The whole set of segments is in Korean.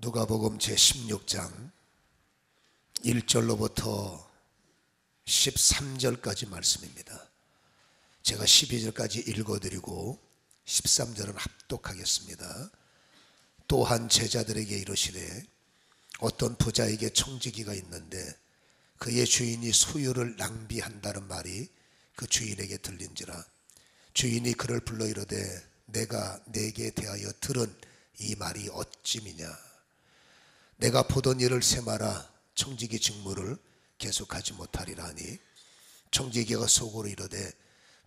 누가복음 제16장 1절로부터 13절까지 말씀입니다. 제가 12절까지 읽어드리고 13절은 합독하겠습니다. 또한 제자들에게 이르시되 어떤 부자에게 청지기가 있는데 그의 주인이 소유를 낭비한다는 말이 그 주인에게 들린지라. 주인이 그를 불러 이르되 내가 네게 대하여 들은 이 말이 어찌미냐. 내가 보던 일을 세마라 청지기 직무를 계속하지 못하리라 하니 청지기가 속으로 이르되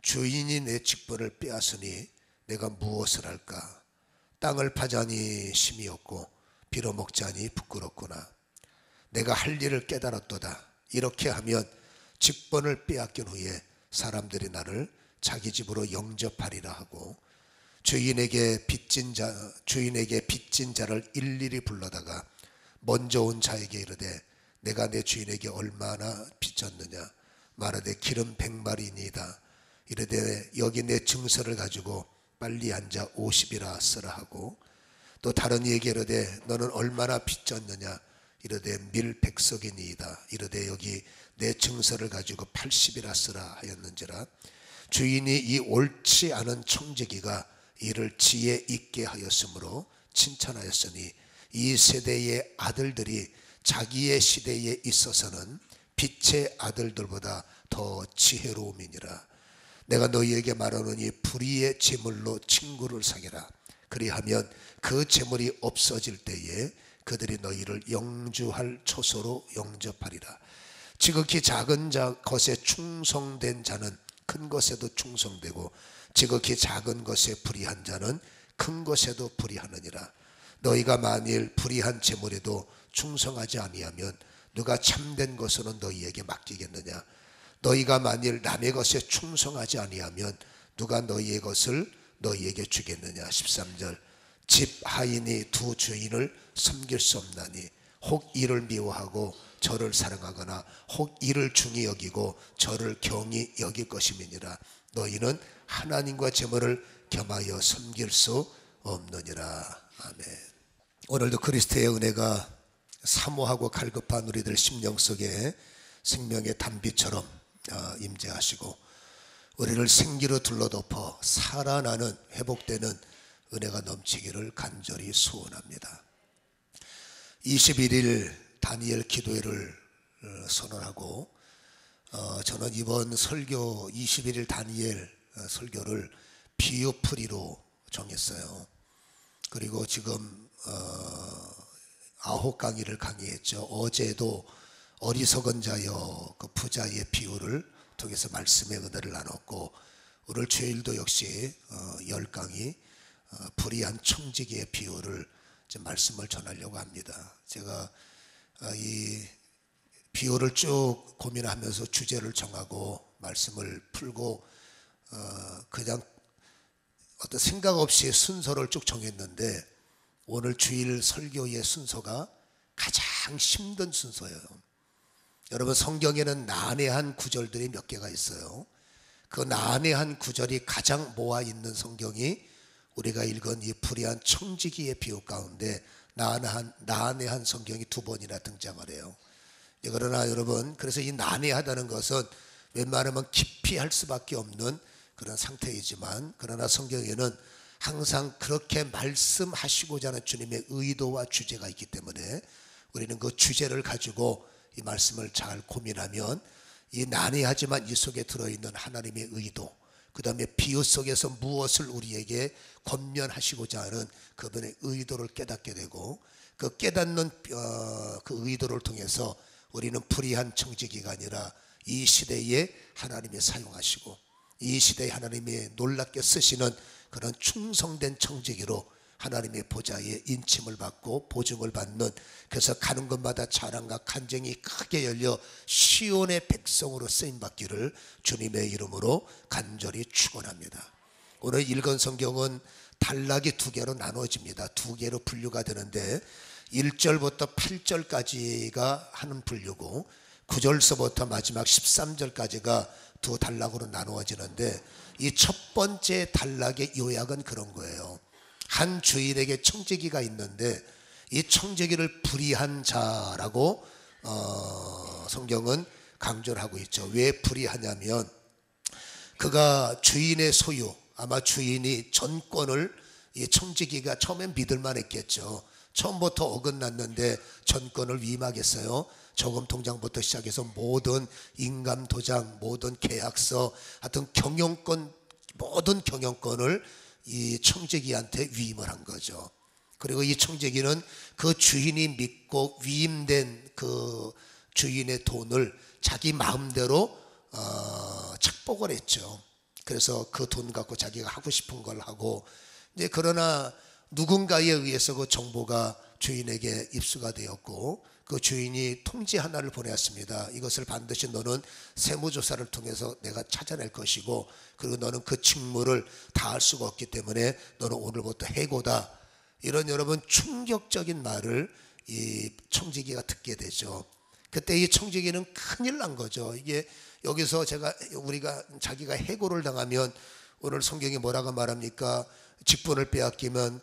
주인이 내 직분을 빼앗으니 내가 무엇을 할까. 땅을 파자니 심이 없고 빌어먹자니 부끄럽구나. 내가 할 일을 깨달았도다. 이렇게 하면 직분을 빼앗긴 후에 사람들이 나를 자기 집으로 영접하리라 하고 주인에게 빚진 자를 일일이 불러다가 먼저 온 자에게 이르되 내가 내 주인에게 얼마나 빚졌느냐. 말하되 기름 100마리니이다. 이르되 여기 내 증서를 가지고 빨리 앉아 50이라 쓰라 하고 또 다른 이에게 이르되 너는 얼마나 빚졌느냐. 이르되 밀 100석이니이다. 이르되 여기 내 증서를 가지고 80이라 쓰라 하였는지라. 주인이 이 옳지 않은 청지기가 이를 지혜 있게 하였으므로 칭찬하였으니 이 세대의 아들들이 자기의 시대에 있어서는 빛의 아들들보다 더 지혜로움이니라. 내가 너희에게 말하노니 불의의 재물로 친구를 사귀라. 그리하면 그 재물이 없어질 때에 그들이 너희를 영주할 초소로 영접하리라. 지극히 작은 것에 충성된 자는 큰 것에도 충성되고 지극히 작은 것에 불의한 자는 큰 것에도 불의하느니라. 너희가 만일 불의한 재물에도 충성하지 아니하면 누가 참된 것으로 너희에게 맡기겠느냐. 너희가 만일 남의 것에 충성하지 아니하면 누가 너희의 것을 너희에게 주겠느냐. 13절 집 하인이 두 주인을 섬길 수 없나니 혹 이를 미워하고 저를 사랑하거나 혹 이를 중히 여기고 저를 경히 여길 것임이니라. 너희는 하나님과 재물을 겸하여 섬길 수 없느니라. 아멘. 오늘도 그리스도의 은혜가 사모하고 갈급한 우리들 심령 속에 생명의 단비처럼 임재하시고 우리를 생기로 둘러덮어 살아나는 회복되는 은혜가 넘치기를 간절히 소원합니다. 21일 다니엘 기도회를 선언하고 저는 이번 설교 21일 다니엘 설교를 비유풀이로 정했어요. 그리고 지금 9강의를 강의했죠. 어제도 어리석은 자여 그 부자의 비유를 통해서 말씀의 은혜를 나눴고 오늘 주일도 역시 10강의 불의한 청지기의 비유를 말씀을 전하려고 합니다. 제가 이 비유를 쭉 고민하면서 주제를 정하고 말씀을 풀고 그냥 어떤 생각 없이 순서를 쭉 정했는데 오늘 주일 설교의 순서가 가장 힘든 순서예요. 여러분 성경에는 난해한 구절들이 몇 개가 있어요. 그 난해한 구절이 가장 모아 있는 성경이 우리가 읽은 이 불의한 청지기의 비유 가운데 난해한 성경이 2번이나 등장을 해요. 그러나 여러분 그래서 이 난해하다는 것은 웬만하면 깊이 할 수밖에 없는 그런 상태이지만 그러나 성경에는 항상 그렇게 말씀하시고자 하는 주님의 의도와 주제가 있기 때문에 우리는 그 주제를 가지고 이 말씀을 잘 고민하면 이 난해하지만 이 속에 들어있는 하나님의 의도, 그 다음에 비유 속에서 무엇을 우리에게 권면하시고자 하는 그분의 의도를 깨닫게 되고 그 깨닫는 그 의도를 통해서 우리는 불의한 청지기가 아니라 이 시대에 하나님이 사용하시고 이 시대에 하나님이 놀랍게 쓰시는 그런 충성된 청지기로 하나님의 보좌에 인침을 받고 보증을 받는 그래서 가는 곳마다 자랑과 간증이 크게 열려 시온의 백성으로 쓰임받기를 주님의 이름으로 간절히 축원합니다. 오늘 읽은 성경은 단락이 2개로 나눠집니다. 2개로 분류가 되는데 1절부터 8절까지가 한 분류고 9절서부터 마지막 13절까지가 2 단락으로 나누어지는데 이 첫 번째 단락의 요약은 그런 거예요. 한 주인에게 청지기가 있는데 이 청지기를 불의한 자라고 성경은 강조를 하고 있죠. 왜 불의하냐면 그가 주인의 소유, 아마 주인이 전권을 이 청지기가 처음엔 믿을만 했겠죠. 처음부터 어긋났는데 전권을 위임하겠어요? 저금 통장부터 시작해서 모든 인감 도장, 모든 계약서, 하여튼 경영권, 모든 경영권을 이 청지기한테 위임을 한 거죠. 그리고 이 청지기는 그 주인이 믿고 위임된 그 주인의 돈을 자기 마음대로 착복을 했죠. 그래서 그 돈 갖고 자기가 하고 싶은 걸 하고, 이제 그러나 누군가에 의해서 그 정보가 주인에게 입수가 되었고, 그 주인이 통지 하나를 보내었습니다. 이것을 반드시 너는 세무조사를 통해서 내가 찾아낼 것이고, 그리고 너는 그 직무를 다할 수가 없기 때문에 너는 오늘부터 해고다. 이런 여러분 충격적인 말을 이 청지기가 듣게 되죠. 그때 이 청지기는 큰일 난 거죠. 이게 여기서 우리가 자기가 해고를 당하면 오늘 성경이 뭐라고 말합니까? 직분을 빼앗기면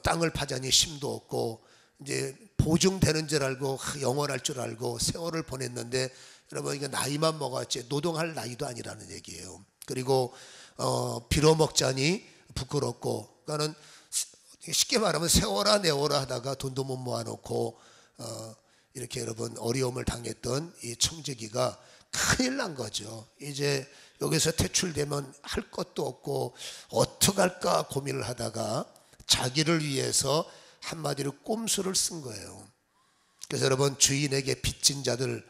땅을 파자니 심도 없고, 이제 보증되는 줄 알고 영원할 줄 알고 세월을 보냈는데, 여러분 이게 나이만 먹었지 노동할 나이도 아니라는 얘기예요. 그리고 빌어먹자니 부끄럽고, 그러니까는 쉽게 말하면 세월아 내월아 하다가 돈도 못 모아놓고 이렇게 여러분 어려움을 당했던 이 청지기가 큰일 난 거죠. 이제 여기서 퇴출되면 할 것도 없고 어떡할까 고민을 하다가 자기를 위해서 한마디로 꼼수를 쓴 거예요. 그래서 여러분 주인에게 빚진 자들,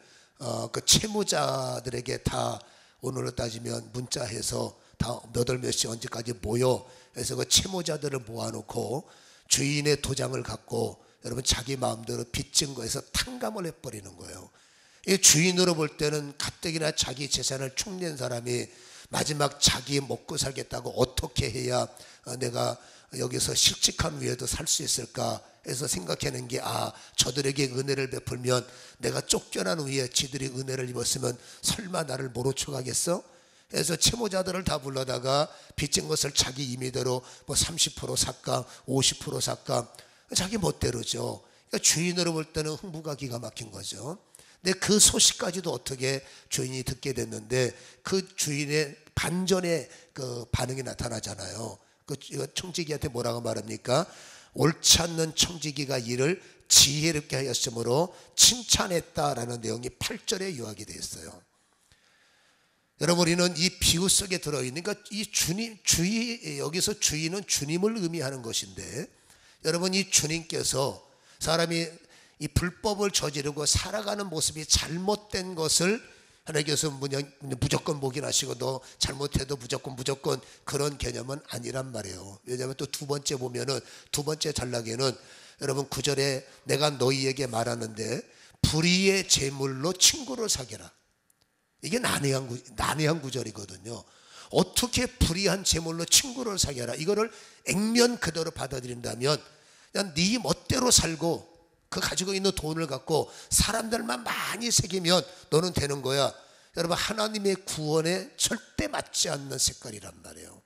그 채무자들에게 다 오늘로 따지면 문자해서 다 몇 월 몇 시 언제까지 모여, 그래서 그 채무자들을 모아놓고 주인의 도장을 갖고 여러분 자기 마음대로 빚진 거에서 탕감을 해버리는 거예요. 이 주인으로 볼 때는 가뜩이나 자기 재산을 축낸 사람이 마지막 자기 먹고 살겠다고 어떻게 해야 내가 여기서 실직한 위에도 살 수 있을까 해서 생각하는 게, 저들에게 은혜를 베풀면 내가 쫓겨난 후에 지들이 은혜를 입었으면 설마 나를 모르 쳐가겠어? 그래서 채무자들을 다 불러다가 빚진 것을 자기 임의대로 뭐 30% 삭감, 50% 삭감, 자기 멋대로죠. 그러니까 주인으로 볼 때는 흥부가 기가 막힌 거죠. 근데 그 소식까지도 어떻게 주인이 듣게 됐는데, 그 주인의 반전의 그 반응이 나타나잖아요. 그 청지기한테 뭐라고 말합니까? 옳지 않는 청지기가 이를 지혜롭게 하였으므로 칭찬했다라는 내용이 8절에 요약이 되어 있어요. 여러분, 우리는 이 비유 속에 들어있는, 그러니까 이 여기서 주인은 주님을 의미하는 것인데, 여러분 이 주님께서 사람이 이 불법을 저지르고 살아가는 모습이 잘못된 것을 하나님께서 무조건 묵인하시고 너 잘못해도 무조건 그런 개념은 아니란 말이에요. 왜냐하면 또 두 번째 보면은, 두 번째 단락에는 여러분 9절에 내가 너희에게 말하는데 불의의 재물로 친구를 사귀라. 이게 난해한 구절이거든요. 어떻게 불의한 재물로 친구를 사귀라. 이거를 액면 그대로 받아들인다면 그냥 네 멋대로 살고 그 가지고 있는 돈을 갖고 사람들만 많이 새기면 너는 되는 거야. 여러분, 하나님의 구원에 절대 맞지 않는 색깔이란 말이에요.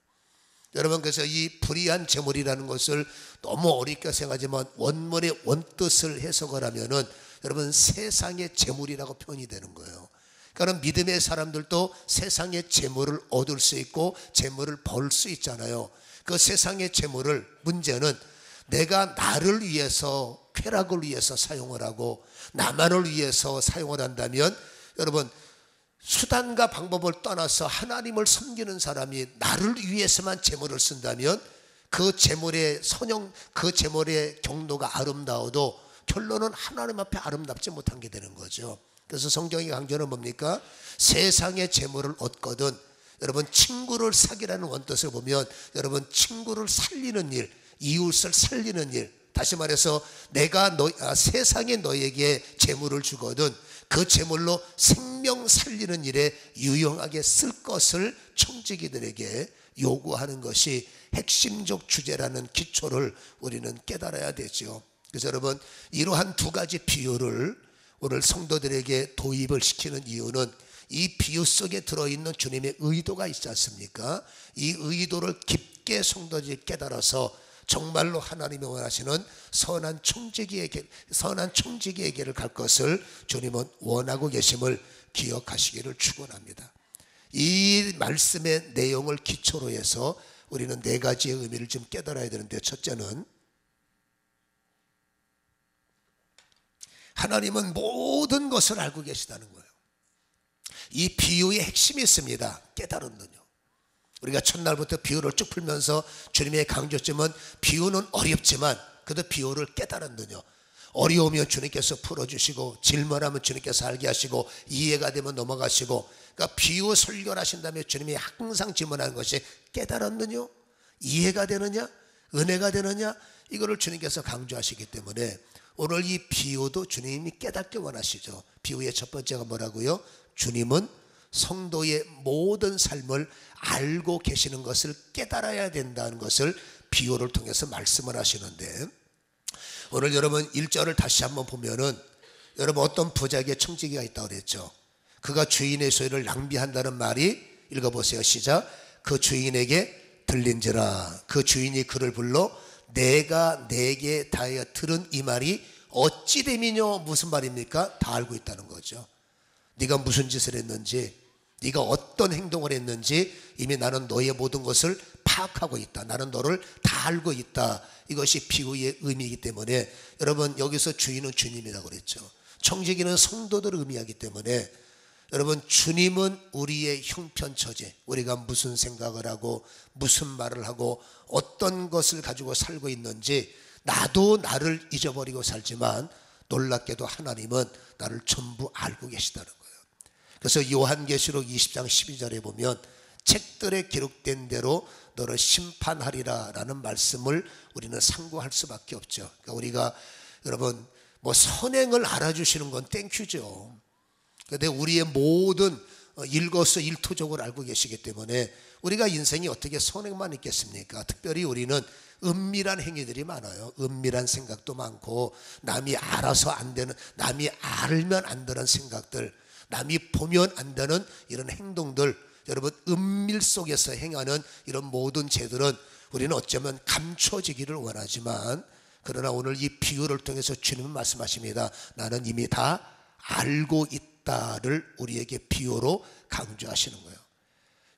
여러분, 그래서 이 불의한 재물이라는 것을 너무 어렵게 생각하지만 원문의 원뜻을 해석을 하면은 여러분 세상의 재물이라고 표현이 되는 거예요. 그러니까 믿음의 사람들도 세상의 재물을 얻을 수 있고 재물을 벌 수 있잖아요. 그 세상의 재물을, 문제는 내가 나를 위해서, 쾌락을 위해서 사용을 하고 나만을 위해서 사용을 한다면, 여러분 수단과 방법을 떠나서 하나님을 섬기는 사람이 나를 위해서만 재물을 쓴다면 그 재물의 그 재물의 경로가 아름다워도 결론은 하나님 앞에 아름답지 못한 게 되는 거죠. 그래서 성경의 강조는 뭡니까? 세상의 재물을 얻거든 여러분 친구를 사귀라는 원뜻을 보면, 여러분 친구를 살리는 일, 이웃을 살리는 일, 다시 말해서 내가 세상에 너에게 재물을 주거든 그 재물로 생명 살리는 일에 유용하게 쓸 것을 청지기들에게 요구하는 것이 핵심적 주제라는 기초를 우리는 깨달아야 되죠. 그래서 여러분 이러한 두 가지 비유를 오늘 성도들에게 도입을 시키는 이유는 이 비유 속에 들어있는 주님의 의도가 있지 않습니까? 이 의도를 깊게 성도들이 깨달아서 정말로 하나님이 원하시는 선한 청지기에게를 갈 것을 주님은 원하고 계심을 기억하시기를 축원합니다. 이 말씀의 내용을 기초로 해서 우리는 네 가지의 의미를 좀 깨달아야 되는데, 첫째는 하나님은 모든 것을 알고 계시다는 거예요. 이 비유의 핵심이 있습니다. 깨달은 눈요. 우리가 첫날부터 비유를 쭉 풀면서 주님의 강조점은 비유는 어렵지만 그래도 비유를 깨달은 눈요. 어려우면 주님께서 풀어주시고, 질문하면 주님께서 알게 하시고, 이해가 되면 넘어가시고, 그러니까 비유 설교를 하신 다음에 주님이 항상 질문하는 것이 깨달은 눈요, 이해가 되느냐, 은혜가 되느냐, 이거를 주님께서 강조하시기 때문에 오늘 이 비유도 주님이 깨닫게 원하시죠. 비유의 첫 번째가 뭐라고요? 주님은 성도의 모든 삶을 알고 계시는 것을 깨달아야 된다는 것을 비유를 통해서 말씀을 하시는데, 오늘 여러분 1절을 다시 한번 보면은, 여러분 어떤 부자에게 청지기가 있다고 그랬죠. 그가 주인의 소유를 낭비한다는 말이, 읽어보세요. 시작. 그 주인에게 들린지라. 그 주인이 그를 불러 내가 내게 다하여 들은 이 말이 어찌 됨이뇨. 무슨 말입니까? 다 알고 있다는 거죠. 네가 무슨 짓을 했는지, 네가 어떤 행동을 했는지 이미 나는 너의 모든 것을 파악하고 있다. 나는 너를 다 알고 있다. 이것이 비유의 의미이기 때문에, 여러분 여기서 주인은 주님이라고 그랬죠. 청지기는 성도들을 의미하기 때문에, 여러분 주님은 우리의 형편처지, 우리가 무슨 생각을 하고 무슨 말을 하고 어떤 것을 가지고 살고 있는지, 나도 나를 잊어버리고 살지만 놀랍게도 하나님은 나를 전부 알고 계시다는 거예요. 그래서 요한계시록 20장 12절에 보면 책들에 기록된 대로 너를 심판하리라 라는 말씀을 우리는 상고할 수밖에 없죠. 그러니까 우리가 여러분 뭐 선행을 알아주시는 건 땡큐죠. 그런데 우리의 모든 일거수일투족을 알고 계시기 때문에 우리가 인생이 어떻게 선행만 있겠습니까? 특별히 우리는 은밀한 행위들이 많아요. 은밀한 생각도 많고, 남이 알아서 안 되는, 남이 알면 안 되는 생각들, 남이 보면 안 되는 이런 행동들, 여러분 은밀 속에서 행하는 이런 모든 죄들은 우리는 어쩌면 감춰지기를 원하지만, 그러나 오늘 이 비유를 통해서 주님은 말씀하십니다. 나는 이미 다 알고 있다를 우리에게 비유로 강조하시는 거예요.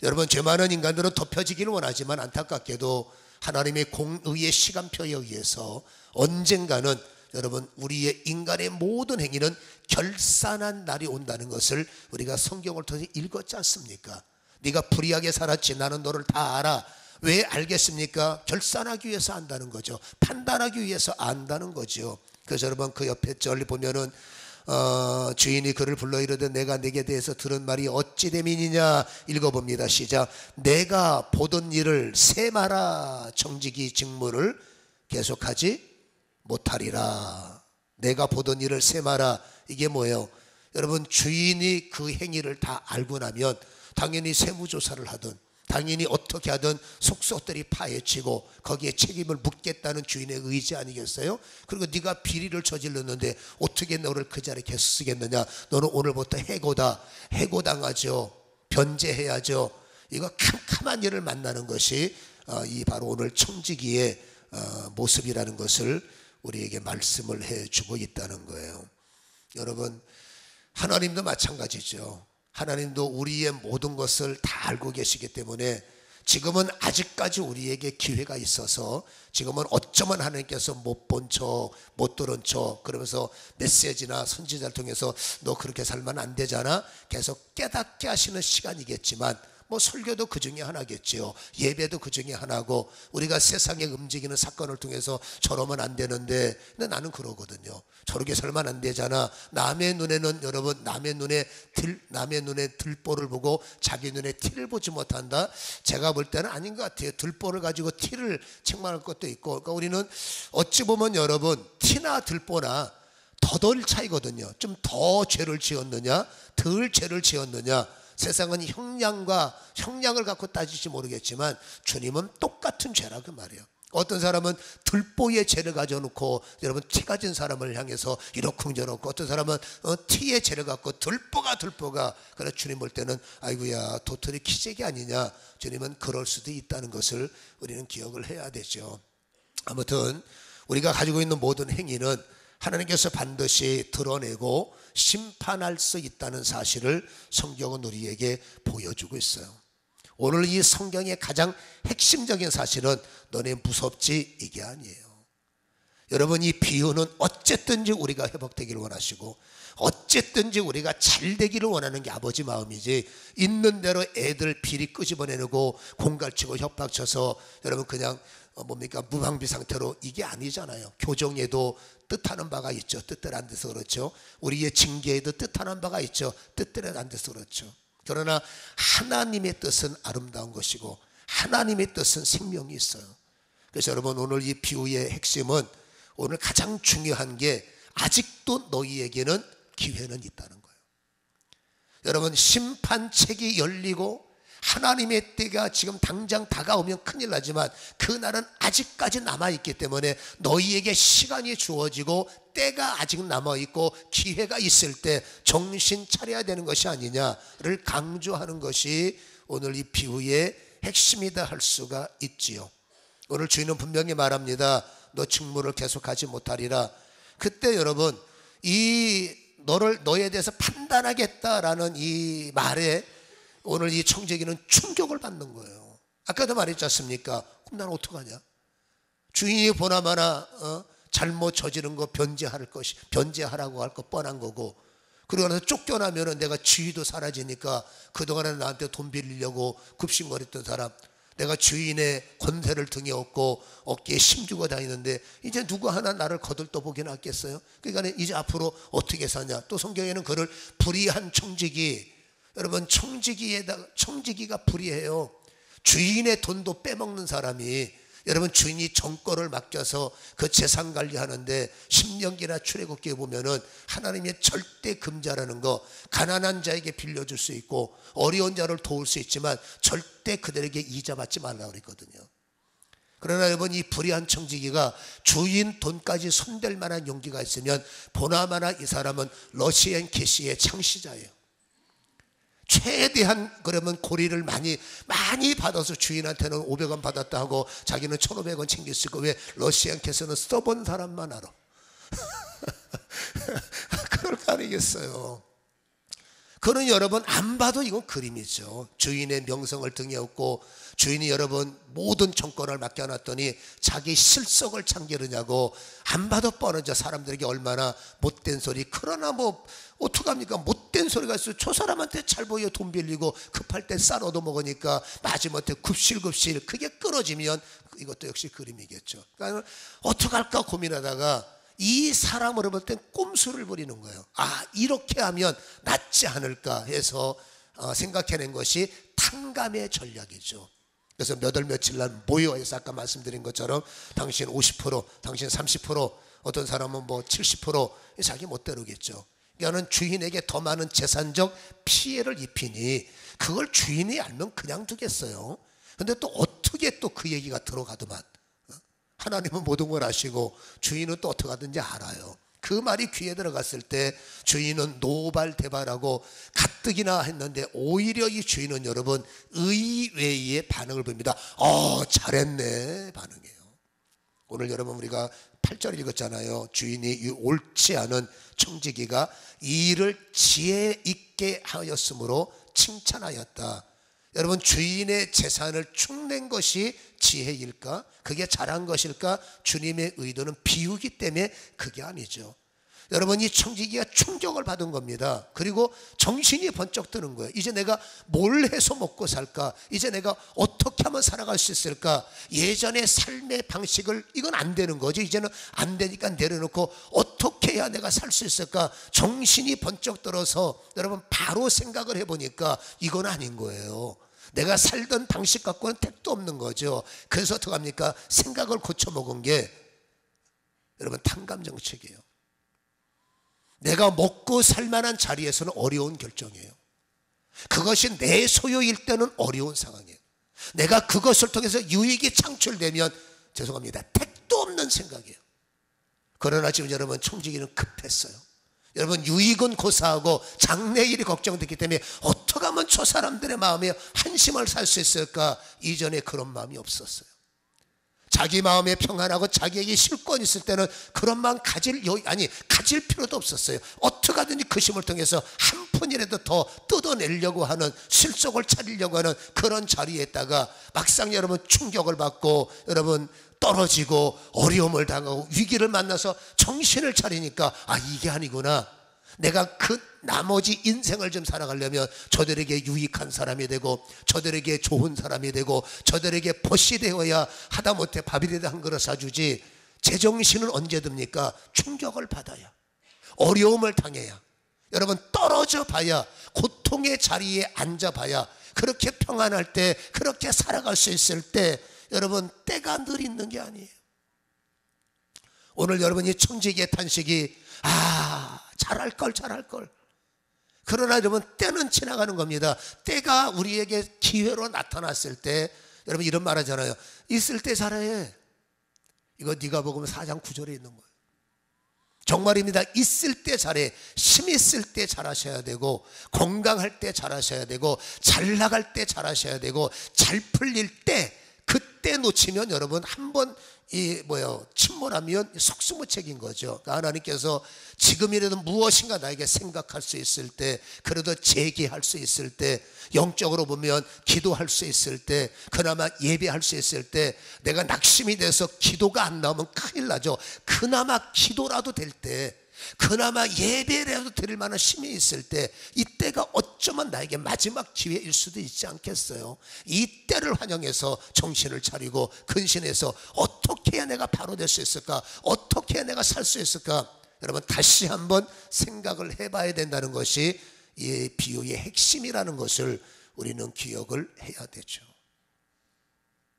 여러분 죄 많은 인간들은 덮여지기를 원하지만, 안타깝게도 하나님의 공의의 시간표에 의해서 언젠가는 여러분 우리의 인간의 모든 행위는 결산한 날이 온다는 것을 우리가 성경을 통해서 읽었지 않습니까? 네가 불의하게 살았지, 나는 너를 다 알아. 왜 알겠습니까? 결산하기 위해서 안다는 거죠. 판단하기 위해서 안다는 거죠. 그래서 여러분 그 옆에 절리 보면은 주인이 그를 불러 이르되 내가 네게 대해서 들은 말이 어찌 됨이니냐. 읽어봅니다. 시작. 내가 보던 일을 세마라. 청지기 직무를 계속하지 못하리라. 내가 보던 일을 세마라. 이게 뭐예요? 여러분 주인이 그 행위를 다 알고 나면 당연히 세무조사를 하든, 당연히 어떻게 하든 속속들이 파헤치고 거기에 책임을 묻겠다는 주인의 의지 아니겠어요? 그리고 네가 비리를 저질렀는데 어떻게 너를 그 자리에 계속 쓰겠느냐. 너는 오늘부터 해고당하죠. 변제해야죠. 이거 캄캄한 일을 만나는 것이 이 바로 오늘 청지기의 모습이라는 것을 우리에게 말씀을 해주고 있다는 거예요. 여러분 하나님도 마찬가지죠. 하나님도 우리의 모든 것을 다 알고 계시기 때문에 지금은 아직까지 우리에게 기회가 있어서, 지금은 어쩌면 하나님께서 못 본 척, 못 들은 척 그러면서 메시지나 선지자를 통해서 너 그렇게 살면 안 되잖아 계속 깨닫게 하시는 시간이겠지만, 뭐 설교도 그 중에 하나겠지요. 예배도 그 중에 하나고, 우리가 세상에 움직이는 사건을 통해서 저러면 안 되는데, 근데 나는 그러거든요. 저렇게 살면 안 되잖아. 남의 눈에는 여러분 남의 눈에 들보를 보고 자기 눈에 티를 보지 못한다. 제가 볼 때는 아닌 것 같아요. 들보를 가지고 티를 책망할 것도 있고. 그러니까 우리는 어찌 보면 여러분 티나 들보나 더 차이거든요. 좀 더 죄를 지었느냐, 덜 죄를 지었느냐. 세상은 형량을 갖고 따지지 모르겠지만 주님은 똑같은 죄라 그 말이에요. 어떤 사람은 들보의 죄를 가져놓고 여러분 티 가진 사람을 향해서 이러쿵저러쿵, 어떤 사람은 티의 죄를 갖고 들보가 그래서 주님 볼 때는 아이고야 도토리 키재기 아니냐. 주님은 그럴 수도 있다는 것을 우리는 기억을 해야 되죠. 아무튼 우리가 가지고 있는 모든 행위는 하나님께서 반드시 드러내고 심판할 수 있다는 사실을 성경은 우리에게 보여주고 있어요. 오늘 이 성경의 가장 핵심적인 사실은 너네 무섭지 이게 아니에요. 여러분, 이 비유는 어쨌든지 우리가 회복되기를 원하시고 어쨌든지 우리가 잘 되기를 원하는 게 아버지 마음이지, 있는 대로 애들 비리 끄집어내고 공갈치고 협박쳐서 여러분 그냥 무방비 상태로, 이게 아니잖아요. 교정에도 뜻하는 바가 있죠. 뜻대로 안 돼서 그렇죠. 우리의 징계에도 뜻하는 바가 있죠. 뜻대로 안 돼서 그렇죠. 그러나 하나님의 뜻은 아름다운 것이고 하나님의 뜻은 생명이 있어요. 그래서 여러분, 오늘 이 비유의 핵심은, 오늘 가장 중요한 게 아직도 너희에게는 기회는 있다는 거예요. 여러분, 심판책이 열리고 하나님의 때가 지금 당장 다가오면 큰일 나지만 그날은 아직까지 남아있기 때문에 너희에게 시간이 주어지고 때가 아직 남아있고 기회가 있을 때 정신 차려야 되는 것이 아니냐를 강조하는 것이 오늘 이 비유의 핵심이다 할 수가 있지요. 오늘 주인은 분명히 말합니다. 너 직무를 계속하지 못하리라. 그때 여러분, 너에 대해서 판단하겠다라는 이 말에 오늘 이 청지기는 충격을 받는 거예요. 아까도 말했지 않습니까? 그럼 난 어떡하냐? 주인이 보나마나 잘못 저지른 거 변제하라고 할 거 뻔한 거고, 그러고 나서 쫓겨나면 내가 지위도 사라지니까 그동안에 나한테 돈 빌리려고 굽신거렸던 사람, 내가 주인의 권세를 등에 업고 어깨에 힘주고 다니는데 이제 누구 하나 나를 거들떠보긴 하겠어요? 그러니까 이제 앞으로 어떻게 사냐? 또 성경에는 그를 불의한 청지기, 여러분, 청지기가 불의해요. 주인의 돈도 빼먹는 사람이, 여러분, 주인이 정권을 맡겨서 그 재산 관리하는데 신명기나 출애굽기에 보면은 하나님의 절대 금자라는 거, 가난한 자에게 빌려줄 수 있고 어려운 자를 도울 수 있지만 절대 그들에게 이자 받지 말라고 그랬거든요. 그러나 여러분, 이 불의한 청지기가 주인 돈까지 손댈 만한 용기가 있으면 보나마나 이 사람은 러시안 캐시의 창시자예요. 최대한 그러면 고리를 많이 받아서 주인한테는 500원 받았다 하고 자기는 1,500원 챙겼을 거. 왜? 러시안 캐스는 써본 사람만 알아. 그럴 거 아니겠어요. 그는 여러분 안 봐도 이건 그림이죠. 주인의 명성을 등에 업고 주인이 여러분 모든 정권을 맡겨놨더니 자기 실속을 참기르냐고, 안 봐도 뻔하죠. 사람들에게 얼마나 못된 소리. 그러나 어떡합니까? 못된 소리가 있어요. 저 사람한테 잘 보여 돈 빌리고 급할 때 쌀 얻어먹으니까 마지못해 굽실굽실 그게 끊어지면 이것도 역시 그림이겠죠. 그러니까 어떡할까 고민하다가 이 사람으로 볼 땐 꼼수를 부리는 거예요. 이렇게 하면 낫지 않을까 해서 생각해낸 것이 탕감의 전략이죠. 그래서 몇 월 며칠 날 모여서 아까 말씀드린 것처럼 당신 50%, 당신 30%, 어떤 사람은 70% 자기 멋대로겠죠. 그러니까 주인에게 더 많은 재산적 피해를 입히니 그걸 주인이 알면 그냥 두겠어요. 근데 또 어떻게 또 그 얘기가 들어가더만. 하나님은 모든 걸 아시고 주인은 또 어떻게 하든지 알아요. 그 말이 귀에 들어갔을 때 주인은 노발대발하고 가뜩이나 했는데 오히려 이 주인은 여러분 의외의 반응을 보입니다. 잘했네 반응이에요. 오늘 여러분 우리가 8절 읽었잖아요. 주인이 옳지 않은 청지기가 이 일을 지혜 있게 하였으므로 칭찬하였다. 여러분, 주인의 재산을 축낸 것이 지혜일까? 그게 잘한 것일까? 주님의 의도는 비유기 때문에 그게 아니죠. 여러분, 이 청지기가 충격을 받은 겁니다. 그리고 정신이 번쩍 드는 거예요. 이제 내가 뭘 해서 먹고 살까? 이제 내가 어떻게 하면 살아갈 수 있을까? 예전의 삶의 방식을, 이건 안 되는 거죠. 이제는 안 되니까 내려놓고 어떻게 해야 내가 살 수 있을까? 정신이 번쩍 들어서 여러분 바로 생각을 해보니까 이건 아닌 거예요. 내가 살던 방식 갖고는 택도 없는 거죠. 그래서 어떻게 합니까? 생각을 고쳐먹은 게 여러분 탕감정책이에요. 내가 먹고 살만한 자리에서는 어려운 결정이에요. 그것이 내 소유일 때는 어려운 상황이에요. 내가 그것을 통해서 유익이 창출되면 죄송합니다, 택도 없는 생각이에요. 그러나 지금 여러분 청지기는 급했어요. 여러분 유익은 고사하고 장래일이 걱정됐기 때문에 어떻게 하면 저 사람들의 마음에 한심을 살 수 있을까? 이전에 그런 마음이 없었어요. 자기 마음에 평안하고 자기에게 실권 있을 때는 그런 마음 가질 필요도 없었어요. 어떻게 하든지 그 힘을 통해서 한 푼이라도 더 뜯어내려고 하는, 실속을 차리려고 하는 그런 자리에 있다가 막상 여러분 충격을 받고 여러분 떨어지고 어려움을 당하고 위기를 만나서 정신을 차리니까 이게 아니구나. 내가 그 나머지 인생을 좀 살아가려면 저들에게 유익한 사람이 되고 저들에게 좋은 사람이 되고 저들에게 벗이 되어야 하다못해 밥이라도 한 그릇 사주지, 제정신은 언제 듭니까? 충격을 받아야, 어려움을 당해야, 여러분 떨어져 봐야, 고통의 자리에 앉아 봐야, 그렇게 평안할 때, 그렇게 살아갈 수 있을 때 여러분 때가 늘 있는 게 아니에요. 오늘 여러분이 청지기의 탄식이 잘할 걸. 그러나 여러분 때는 지나가는 겁니다. 때가 우리에게 기회로 나타났을 때 여러분 이런 말 하잖아요. 있을 때 잘해. 이거 네가 보면 4장 9절에 있는 거예요. 정말입니다. 있을 때 잘해. 힘 있을 때 잘하셔야 되고, 건강할 때 잘하셔야 되고, 잘 나갈 때 잘하셔야 되고, 잘 풀릴 때, 그때 놓치면 여러분 한번 침몰하면 속수무책인 거죠. 그러니까 하나님께서 지금이라도 무엇인가 나에게 생각할 수 있을 때, 그래도 제기할 수 있을 때, 영적으로 보면 기도할 수 있을 때, 그나마 예배할 수 있을 때, 내가 낙심이 돼서 기도가 안 나오면 큰일 나죠. 그나마 기도라도 될 때, 그나마 예배라도 드릴 만한 힘이 있을 때, 이때가 어쩌면 나에게 마지막 기회일 수도 있지 않겠어요. 이 때를 환영해서 정신을 차리고 근신해서 어떻게 해야 내가 바로 될 수 있을까, 어떻게 해야 내가 살 수 있을까, 여러분 다시 한번 생각을 해봐야 된다는 것이 이 비유의 핵심이라는 것을 우리는 기억을 해야 되죠.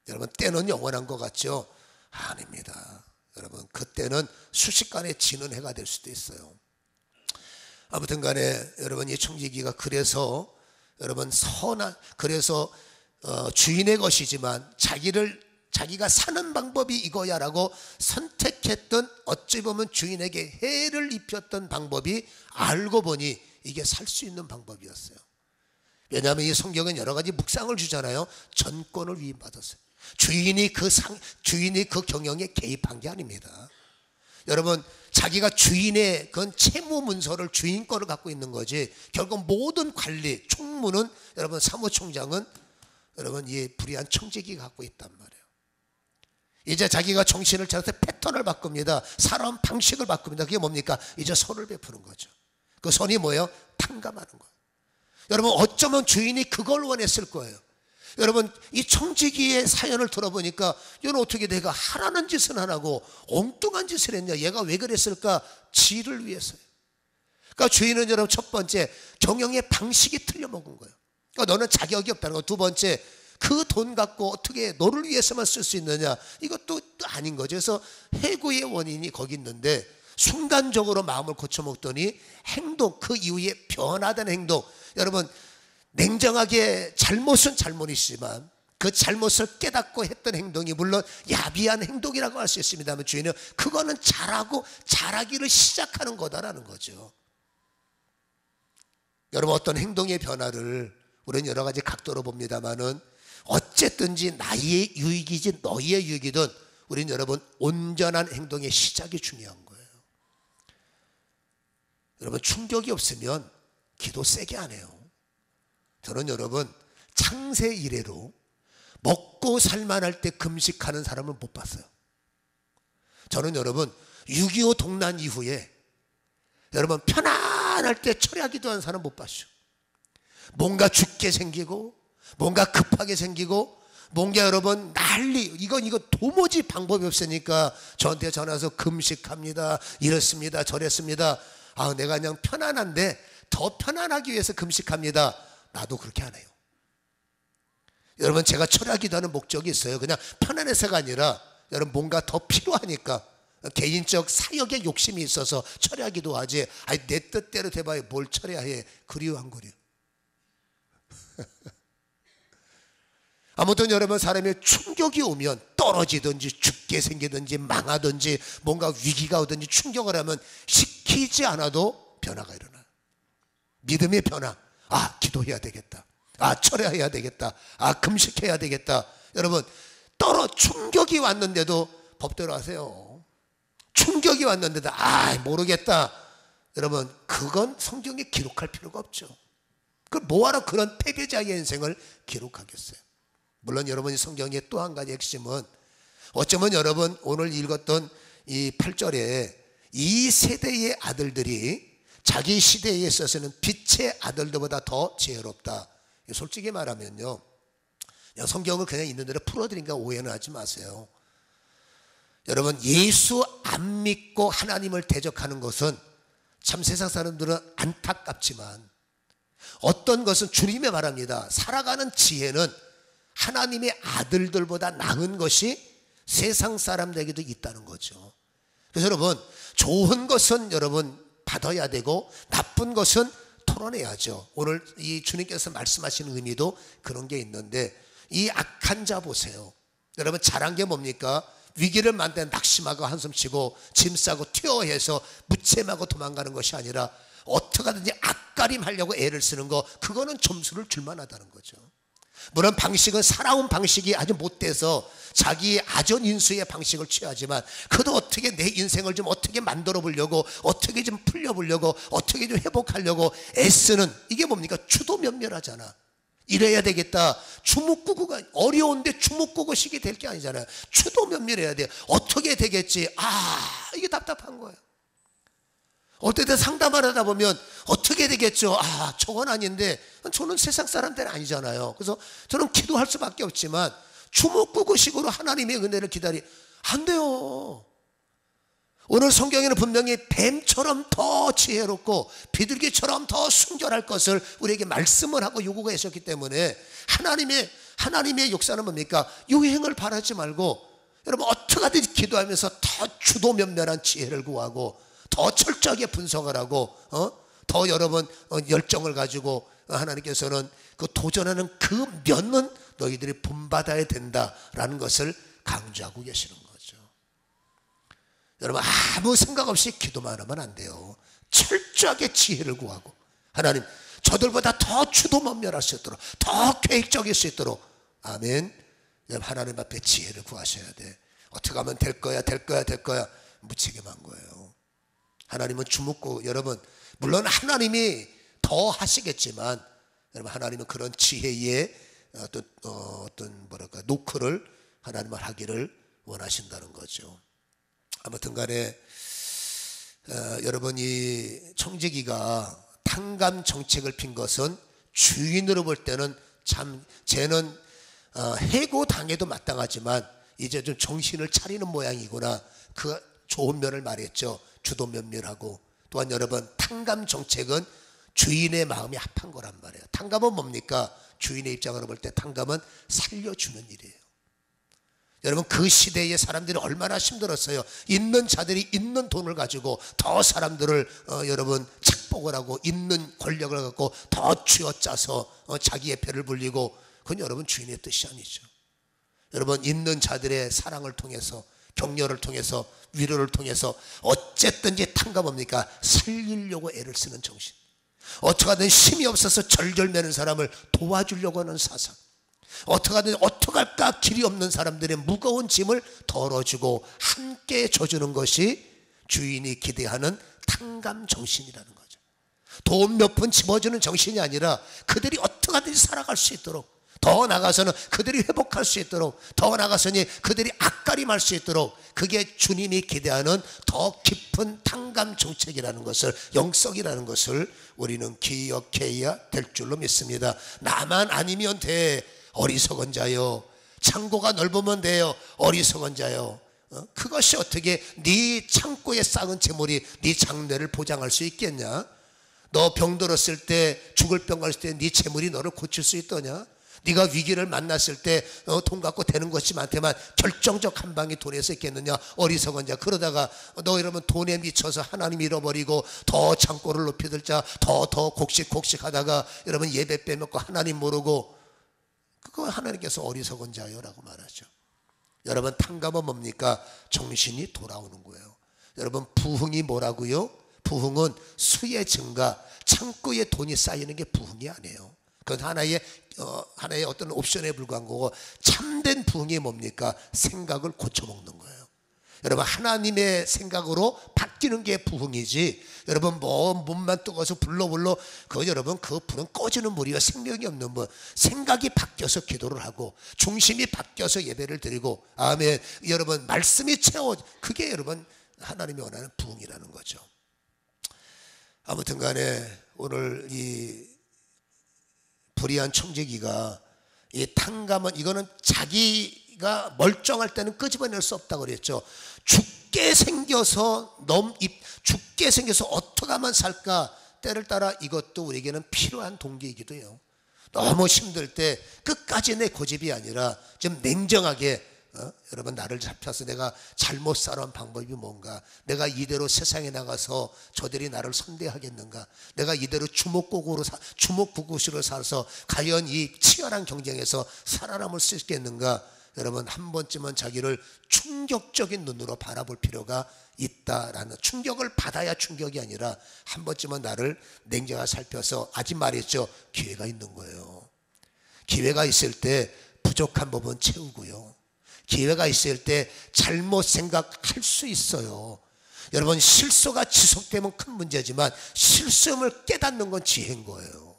여러분 때는 영원한 것 같죠? 아닙니다. 여러분 그때는 순식간에 지는 해가 될 수도 있어요. 아무튼 간에 여러분 이 청지기가 그래서 여러분 그래서 주인의 것이지만 자기가 사는 방법이 이거야라고 선택했던, 어찌 보면 주인에게 해를 입혔던 방법이 알고 보니 이게 살 수 있는 방법이었어요. 왜냐하면 이 성경은 여러 가지 묵상을 주잖아요. 전권을 위임받았어요. 주인이 그 경영에 개입한 게 아닙니다. 여러분 자기가 주인의 그건 채무 문서를 주인 거를 갖고 있는 거지, 결국 모든 관리, 총무는 여러분 사무총장은 여러분 이 불의한 청지기가 갖고 있단 말이에요. 이제 자기가 정신을 차려서 패턴을 바꿉니다. 살아온 방식을 바꿉니다. 그게 뭡니까? 이제 선을 베푸는 거죠. 그 선이 뭐예요? 탕감하는 거예요. 여러분 어쩌면 주인이 그걸 원했을 거예요. 여러분 이 청지기의 사연을 들어보니까 이건 어떻게 내가 하라는 짓은 안 하고 엉뚱한 짓을 했냐, 얘가 왜 그랬을까? 지를 위해서요. 그러니까 주인은 여러분 첫 번째 경영의 방식이 틀려먹은 거예요. 그러니까 너는 자격이 없다는 거. 두 번째 그 돈 갖고 어떻게 너를 위해서만 쓸 수 있느냐, 이것도 아닌 거죠. 그래서 해고의 원인이 거기 있는데 순간적으로 마음을 고쳐먹더니 행동, 그 이후에 변화된 행동, 여러분 냉정하게 잘못은 잘못이지만 그 잘못을 깨닫고 했던 행동이 물론 야비한 행동이라고 할 수 있습니다만 주인은 그거는 잘하기를 시작하는 거다라는 거죠. 여러분 어떤 행동의 변화를 우리는 여러 가지 각도로 봅니다만은 어쨌든지 나의 유익이지 너희의 유익이든 우리는 여러분 온전한 행동의 시작이 중요한 거예요. 여러분 충격이 없으면 기도 세게 안 해요. 저는 여러분 창세 이래로 먹고 살만할 때 금식하는 사람을 못 봤어요. 저는 여러분 6.25 동란 이후에 여러분 편안할 때 철야기도 하는 사람 못 봤죠. 뭔가 죽게 생기고 뭔가 급하게 생기고 뭔가 여러분 난리, 이거 도무지 방법이 없으니까 저한테 전화해서 금식합니다, 이렇습니다, 저랬습니다. 내가 그냥 편안한데 더 편안하기 위해서 금식합니다. 나도 그렇게 안 해요. 여러분 제가 철야기도 하는 목적이 있어요. 그냥 편안해서가 아니라 여러분 뭔가 더 필요하니까, 개인적 사역에 욕심이 있어서 철야기도 하지, 내 뜻대로 돼봐야 뭘 철야해. 그리워 안 그리워? 아무튼 여러분 사람의 충격이 오면 떨어지든지 죽게 생기든지 망하든지 뭔가 위기가 오든지 충격을 하면 시키지 않아도 변화가 일어나요. 믿음의 변화. 기도해야 되겠다. 철야해야 되겠다. 금식해야 되겠다. 여러분 충격이 왔는데도 법대로 하세요. 충격이 왔는데도 모르겠다. 여러분, 그건 성경에 기록할 필요가 없죠. 그 뭐하러 그런 패배자의 인생을 기록하겠어요. 물론 여러분이 성경의 또 한 가지 핵심은, 어쩌면 여러분 오늘 읽었던 이 8절에 이 세대의 아들들이 자기 시대에 있어서는 빛의 아들들보다 더 지혜롭다. 솔직히 말하면요, 성경을 그냥 있는 대로 풀어드리니까 오해는 하지 마세요. 여러분, 예수 안 믿고 하나님을 대적하는 것은 참 세상 사람들은 안타깝지만, 어떤 것은 주님의 말합니다. 살아가는 지혜는 하나님의 아들들보다 나은 것이 세상 사람들에게도 있다는 거죠. 그래서 여러분, 좋은 것은 여러분 받아야 되고 나쁜 것은 토론해야죠. 오늘 이 주님께서 말씀하시는 의미도 그런 게 있는데, 이 악한 자 보세요. 여러분, 잘한 게 뭡니까? 위기를 만든 낙심하고 한숨치고 짐 싸고 튀어해서 무채마고 도망가는 것이 아니라 어떻게 하든지 앞가림하려고 애를 쓰는 거, 그거는 점수를 줄만 하다는 거죠. 물론 방식은 살아온 방식이 아주 못돼서 자기의 아전인수의 방식을 취하지만, 그래도 어떻게 내 인생을 좀 어떻게 만들어 보려고, 어떻게 좀 풀려 보려고, 어떻게 좀 회복하려고 애쓰는, 이게 뭡니까? 추도면밀하잖아. 이래야 되겠다. 주묵구구가 어려운데 주묵구구식이 될 게 아니잖아요. 추도면밀해야 돼. 어떻게 되겠지? 이게 답답한 거예요. 어떨 때 상담을 하다 보면 어떻게 되겠죠? 저건 아닌데, 저는 세상 사람들은 아니잖아요. 그래서 저는 기도할 수밖에 없지만, 주먹구구식으로 하나님의 은혜를 안 돼요. 오늘 성경에는 분명히 뱀처럼 더 지혜롭고 비둘기처럼 더 순결할 것을 우리에게 말씀을 하고 요구가 하셨기 때문에, 하나님의 역사는 뭡니까? 유행을 바라지 말고 여러분 어떻게 하든지 기도하면서 더 주도면밀한 지혜를 구하고, 더 철저하게 분석을 하고, 더 여러분 열정을 가지고 하나님께서는 그 도전하는 그 면은 너희들이 본받아야 된다라는 것을 강조하고 계시는 거죠. 여러분, 아무 생각 없이 기도만 하면 안 돼요. 철저하게 지혜를 구하고, 하나님 저들보다 더 주도면밀할 수 있도록, 더 계획적일 수 있도록, 아멘. 여러분, 하나님 앞에 지혜를 구하셔야 돼. 어떻게 하면 될 거야 무책임한 거예요. 하나님은 주먹고, 여러분 물론 하나님이 더 하시겠지만, 여러분 하나님은 그런 지혜의 어떤 노크를 하나님은 하기를 원하신다는 거죠. 아무튼 간에 여러분, 이 청지기가 탕감 정책을 핀 것은 주인으로 볼 때는 참 쟤는 해고당해도 마땅하지만 이제 좀 정신을 차리는 모양이구나, 그 좋은 면을 말했죠. 주도면밀하고. 또한 여러분, 탕감 정책은 주인의 마음이 합한 거란 말이에요. 탕감은 뭡니까? 주인의 입장으로 볼 때 탕감은 살려주는 일이에요. 여러분, 그 시대의 사람들이 얼마나 힘들었어요. 있는 자들이 있는 돈을 가지고 더 사람들을 여러분 착복을 하고, 있는 권력을 갖고 더 쥐어짜서 자기의 패를 불리고, 그건 여러분 주인의 뜻이 아니죠. 여러분, 있는 자들의 사랑을 통해서, 격려를 통해서, 위로를 통해서 어쨌든지 탕감 뭡니까? 살리려고 애를 쓰는 정신. 어떻게 하든 힘이 없어서 절절매는 사람을 도와주려고 하는 사상. 어떻게 하든 어떡할까 길이 없는 사람들의 무거운 짐을 덜어주고 함께 져주는 것이 주인이 기대하는 탕감 정신이라는 거죠. 돈 몇 푼 집어주는 정신이 아니라 그들이 어떻게 하든지 살아갈 수 있도록, 더 나아가서는 그들이 회복할 수 있도록, 더 나아가서는 그들이 앞가림할 수 있도록, 그게 주님이 기대하는 더 깊은 탕감 정책이라는 것을, 영성이라는 것을 우리는 기억해야 될 줄로 믿습니다. 나만 아니면 돼, 어리석은 자요. 창고가 넓으면 돼요, 어리석은 자요. 그것이 어떻게 네 창고에 쌓은 재물이 네 장래를 보장할 수 있겠냐? 너 병들었을 때, 죽을 병 갔을 때 네 재물이 너를 고칠 수 있더냐? 네가 위기를 만났을 때 돈 갖고 되는 것이 많지만 결정적 한 방이 돈에서 있겠느냐? 어리석은 자. 그러다가 너 이러면 돈에 미쳐서 하나님 잃어버리고 더 창고를 높이 들자 더 곡식 하다가 여러분 예배 빼먹고 하나님 모르고, 그거 하나님께서 어리석은 자요 라고 말하죠. 여러분, 탕감은 뭡니까? 정신이 돌아오는 거예요. 여러분, 부흥이 뭐라고요? 부흥은 수의 증가, 창고에 돈이 쌓이는 게 부흥이 아니에요. 그건 하나의 어떤 옵션에 불과한 거고, 참된 부흥이 뭡니까? 생각을 고쳐먹는 거예요. 여러분, 하나님의 생각으로 바뀌는 게 부흥이지, 여러분 몸만 뜨거워서 불러 그거 여러분 그 불은 꺼지는 물이요, 생명이 없는 물. 생각이 바뀌어서 기도를 하고 중심이 바뀌어서 예배를 드리고, 아멘, 여러분 말씀이 채워, 그게 여러분 하나님이 원하는 부흥이라는 거죠. 아무튼 간에 오늘 이 불의한 청지기가 이 탕감은, 이거는 자기가 멀쩡할 때는 끄집어낼 수 없다고 그랬죠. 죽게 생겨서 어떻게 하면 살까, 때를 따라 이것도 우리에게는 필요한 동기이기도 해요. 너무 힘들 때 끝까지 내 고집이 아니라 좀 냉정하게, 여러분 나를 잡혀서 내가 잘못 살아온 방법이 뭔가, 내가 이대로 세상에 나가서 저들이 나를 선대하겠는가, 내가 이대로 주먹구구식으로 살아서 과연 이 치열한 경쟁에서 살아남을 수 있겠는가. 여러분 한 번쯤은 자기를 충격적인 눈으로 바라볼 필요가 있다라는, 충격을 받아야 충격이 아니라 한 번쯤은 나를 냉정하게 살펴서, 아직 말했죠, 기회가 있는 거예요. 기회가 있을 때 부족한 부분 채우고요, 기회가 있을 때 잘못 생각할 수 있어요. 여러분 실수가 지속되면 큰 문제지만 실수임을 깨닫는 건 지혜인 거예요.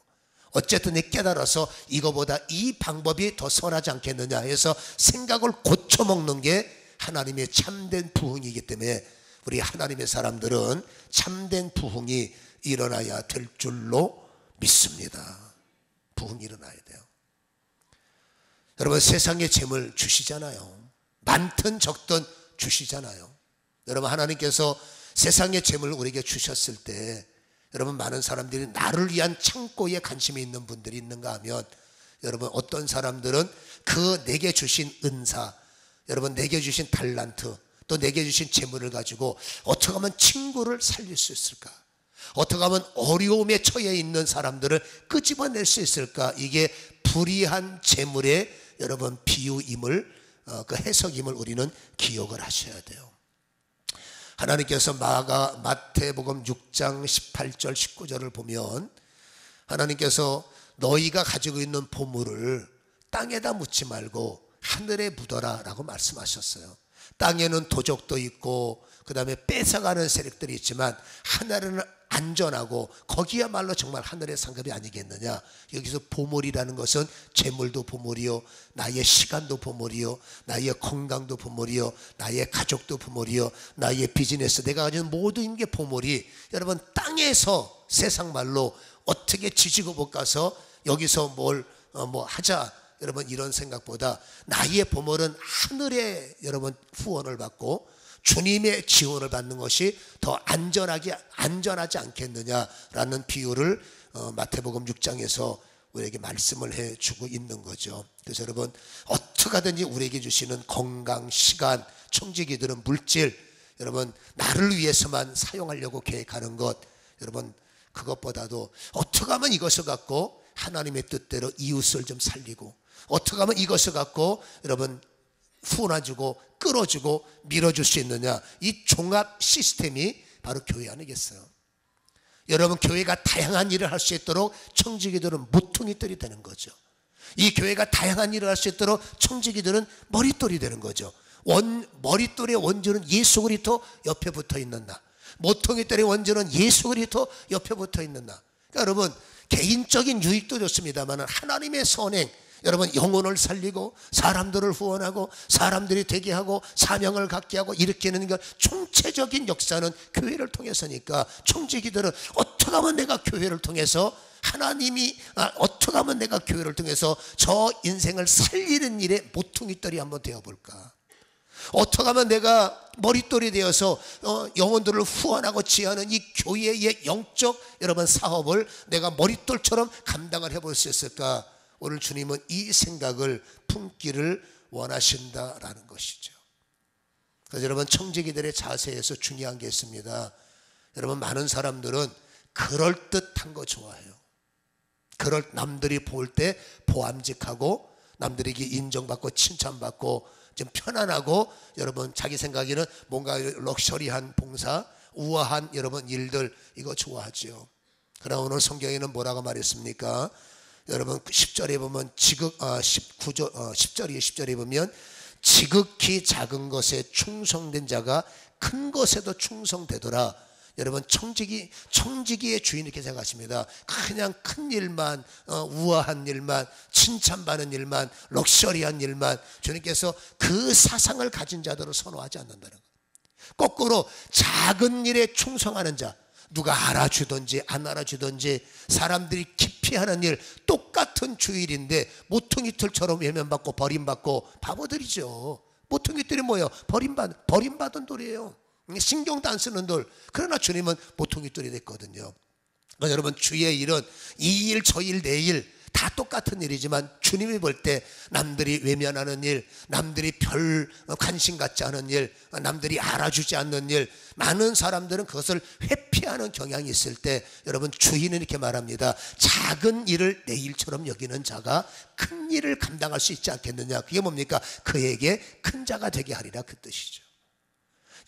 어쨌든 깨달아서 이거보다 이 방법이 더 선하지 않겠느냐 해서 생각을 고쳐먹는 게 하나님의 참된 부흥이기 때문에, 우리 하나님의 사람들은 참된 부흥이 일어나야 될 줄로 믿습니다. 부흥이 일어나야 돼요. 여러분 세상에 재물 주시잖아요. 많든 적든 주시잖아요. 여러분 하나님께서 세상의 재물을 우리에게 주셨을 때, 여러분 많은 사람들이 나를 위한 창고에 관심이 있는 분들이 있는가 하면, 여러분 어떤 사람들은 그 내게 주신 은사, 여러분 내게 주신 달란트, 또 내게 주신 재물을 가지고 어떻게 하면 친구를 살릴 수 있을까, 어떻게 하면 어려움에 처해 있는 사람들을 끄집어낼 수 있을까, 이게 불의한 재물의 여러분 비유임을, 그 해석임을 우리는 기억을 하셔야 돼요. 하나님께서 마태복음 6장 18절 19절을 보면, 하나님께서 너희가 가지고 있는 보물을 땅에다 묻지 말고 하늘에 묻어라 라고 말씀하셨어요. 땅에는 도적도 있고 그 다음에 뺏어가는 세력들이 있지만 하늘은 안전하고 거기야말로 정말 하늘의 상급이 아니겠느냐. 여기서 보물이라는 것은 재물도 보물이요, 나의 시간도 보물이요, 나의 건강도 보물이요, 나의 가족도 보물이요, 나의 비즈니스, 내가 가진 모든 게 보물이, 여러분 땅에서 세상 말로 어떻게 지지고 못 가서 여기서 뭐 하자, 여러분 이런 생각보다 나의 보물은 하늘에 여러분 후원을 받고 주님의 지원을 받는 것이 더 안전하지 않겠느냐라는 비유를 마태복음 6장에서 우리에게 말씀을 해주고 있는 거죠. 그래서 여러분 어떻게 하든지 우리에게 주시는 건강, 시간, 청지기들은 물질, 여러분 나를 위해서만 사용하려고 계획하는 것, 여러분 그것보다도 어떻게 하면 이것을 갖고 하나님의 뜻대로 이웃을 좀 살리고, 어떻게 하면 이것을 갖고 여러분 후원해주고 끌어주고 밀어줄 수 있느냐, 이 종합 시스템이 바로 교회 아니겠어요? 여러분 교회가 다양한 일을 할 수 있도록 청지기들은 모퉁이돌이 되는 거죠. 이 교회가 다양한 일을 할 수 있도록 청지기들은 머릿돌이 되는 거죠. 머릿돌의 원조는 예수 그리스도 옆에 붙어 있는 나, 모퉁이돌의 원조는 예수 그리스도 옆에 붙어 있는 나. 그러니까 여러분 개인적인 유익도 좋습니다만 하나님의 선행, 여러분 영혼을 살리고 사람들을 후원하고 사람들이 되게 하고 사명을 갖게 하고 일으키는 것, 총체적인 역사는 교회를 통해서니까 청지기들은 어떻게 하면 내가 교회를 통해서 어떻게 하면 내가 교회를 통해서 저 인생을 살리는 일에 모퉁이돌이 한번 되어볼까, 어떻게 하면 내가 머릿돌이 되어서 영혼들을 후원하고 지하는 이 교회의 영적 여러분 사업을 내가 머릿돌처럼 감당을 해볼 수 있을까. 오늘 주님은 이 생각을 품기를 원하신다라는 것이죠. 그래서 여러분 청지기들의 자세에서 중요한 게 있습니다. 여러분 많은 사람들은 그럴듯한 거 좋아해요. 남들이 볼 때 보암직하고 남들에게 인정받고 칭찬받고 좀 편안하고, 여러분 자기 생각에는 뭔가 럭셔리한 봉사, 우아한 여러분 일들, 이거 좋아하지요. 그러나 오늘 성경에는 뭐라고 말했습니까? 여러분 10절에 보면 10절에 보면 지극히 작은 것에 충성된 자가 큰 것에도 충성되더라. 여러분 청지기의 주인 이렇게 생각하십니다. 그냥 큰 일만, 우아한 일만, 칭찬받는 일만, 럭셔리한 일만, 주님께서 그 사상을 가진 자들을 선호하지 않는다는 거예요. 거꾸로 작은 일에 충성하는 자, 누가 알아주든지 안 알아주든지 사람들이 기피하는 일, 똑같은 주일인데 모퉁이틀처럼 외면받고 버림받고 바보들이죠. 모퉁이들이 뭐예요? 버림받은 돌이에요. 신경도 안 쓰는 돌. 그러나 주님은 모퉁이돌이 됐거든요. 그러니까 여러분, 주의 일은 이 일, 저 일, 내 일 다 똑같은 일이지만 주님이 볼 때 남들이 외면하는 일, 남들이 별 관심 갖지 않은 일, 남들이 알아주지 않는 일, 많은 사람들은 그것을 회피하는 경향이 있을 때 여러분, 주인은 이렇게 말합니다. 작은 일을 내 일처럼 여기는 자가 큰 일을 감당할 수 있지 않겠느냐. 그게 뭡니까? 그에게 큰 자가 되게 하리라, 그 뜻이죠.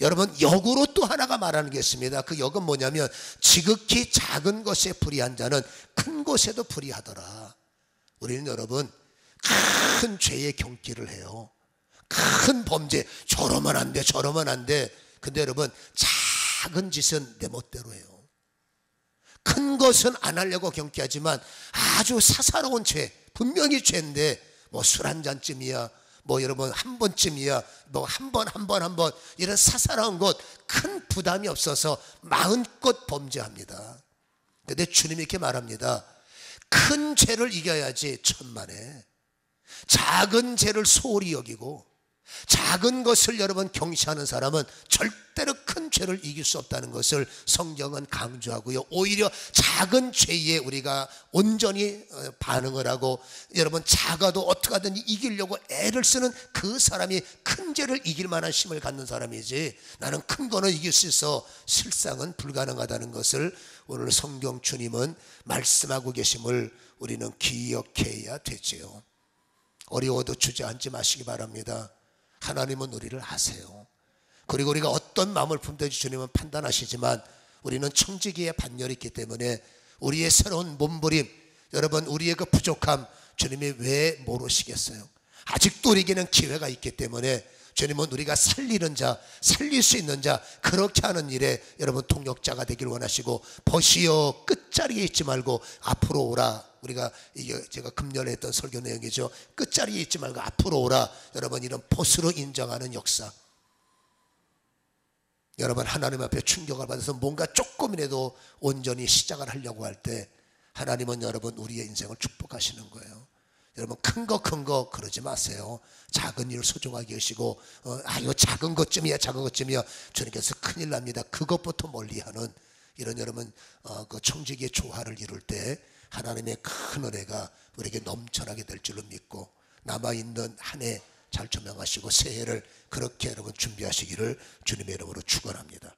여러분, 역으로 또 하나가 말하는 게 있습니다. 그 역은 뭐냐면 지극히 작은 것에 불의한 자는 큰 것에도 불의하더라. 우리는 여러분 큰 죄의 경기를 해요. 큰 범죄, 저러면 안 돼, 저러면 안 돼. 근데 여러분, 작은 짓은 내 멋대로 해요. 큰 것은 안 하려고 경계하지만 아주 사사로운 죄, 분명히 죄인데 뭐 술 한 잔쯤이야, 뭐 여러분 한 번쯤이야, 뭐 한 번 이런 사사로운 것, 큰 부담이 없어서 마음껏 범죄합니다. 그런데 주님이 이렇게 말합니다. 큰 죄를 이겨야지 천만에, 작은 죄를 소홀히 여기고 작은 것을 여러분 경시하는 사람은 절대로 큰 죄를 이길 수 없다는 것을 성경은 강조하고요. 오히려 작은 죄에 우리가 온전히 반응을 하고, 여러분 작아도 어떻게 하든지 이기려고 애를 쓰는 그 사람이 큰 죄를 이길 만한 힘을 갖는 사람이지, 나는 큰 거는 이길 수 있어, 실상은 불가능하다는 것을 오늘 성경 주님은 말씀하고 계심을 우리는 기억해야 되지요. 어려워도 주저앉지 마시기 바랍니다. 하나님은 우리를 아세요. 그리고 우리가 어떤 마음을 품든지 주님은 판단하시지만 우리는 청지기의 반열이 있기 때문에 우리의 새로운 몸부림, 여러분 우리의 그 부족함 주님이 왜 모르시겠어요? 아직도 우리에게는 기회가 있기 때문에 주님은 우리가 살리는 자, 살릴 수 있는 자, 그렇게 하는 일에 여러분 동력자가 되길 원하시고, 벗이여 끝자리에 있지 말고 앞으로 오라. 우리가 이게 제가 금년에 했던 설교 내용이죠. 끝자리에 있지 말고 앞으로 오라. 여러분, 이런 보스로 인정하는 역사. 여러분, 하나님 앞에 충격을 받아서 뭔가 조금이라도 온전히 시작을 하려고 할 때 하나님은 여러분 우리의 인생을 축복하시는 거예요. 여러분, 큰 거 그러지 마세요. 작은 일 소중하게 여시고, 이거 작은 것쯤이야. 주님께서 큰일 납니다. 그것부터 멀리하는 이런 여러분 그 청지기의 조화를 이룰 때 하나님의 큰 은혜가 우리에게 넘쳐나게 될 줄로 믿고, 남아있는 한 해 잘 조명하시고 새해를 그렇게 여러분 준비하시기를 주님의 이름으로 축원합니다.